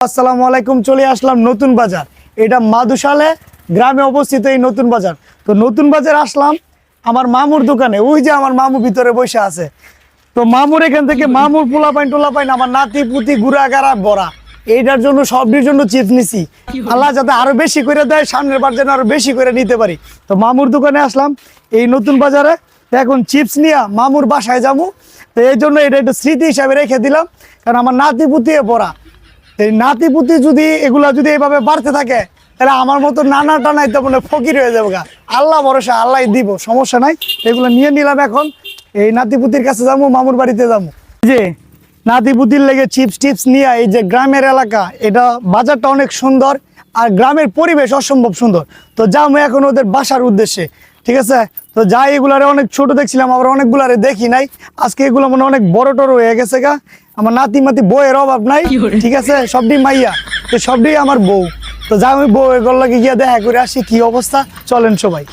আসসালামু আলাইকুম। চলে আসলাম নতুন বাজার। এটা মাদুশালে গ্রামে অবস্থিত এই নতুন বাজার। তো নতুন বাজার আসলাম আমার মামুর দোকানে। ওই যে আমার মামু ভিতরে বসে আছে। তো মামুর এখান থেকে মামুর পোলা পাইন আমার নাতি পুতি গুড়াগাড়া বড়া, এইটার জন্য সবটির জন্য চিপস নিছি। আল্লাহ যাতে আরো বেশি করে দেয়, সামনের বার যেন আরো বেশি করে নিতে পারি। তো মামুর দোকানে আসলাম এই নতুন বাজারে। এখন চিপস নিয়ে মামুর বাসায় যাবো। তো এই জন্য এটা একটু স্মৃতি হিসাবে রেখে দিলাম, কারণ আমার নাতি পুতি পড়া, এই নাতি পুতি যদি এগুলা যদি এইভাবে বাড়তে থাকে তাহলে আমার মতো নানা টানাই তো মানে ফকির হয়ে যাবে গা। আল্লাহ ভরসা, আল্লাহ দিব, সমস্যা নাই। এগুলো নিয়ে নিলাম। এখন এই নাতি পুতির কাছে যাবো, মামুর বাড়িতে যাবো। যে নাতি পুতির লেগে চিপস টিপস নিয়ে, এই যে গ্রামের এলাকা, এটা বাজারটা অনেক সুন্দর আর গ্রামের পরিবেশ অসম্ভব সুন্দর। তো যাবো এখন ওদের বাসার উদ্দেশ্যে, ঠিক আছে? তো যাই, এগুলারে অনেক ছোট দেখছিলাম, আবার অনেকগুলারে দেখি নাই। আজকে এগুলো মানে অনেক বড় টড় হয়ে গেছে গা। আমার নাতি মাতি বউয়ের অভাব নাই, ঠিক আছে? সবটি মাইয়া, তো সবটি আমার বউ। তো যাই, আমি বউ এগুলো লাগে গিয়ে দেখা করে আসি কি অবস্থা। চলেন সবাই।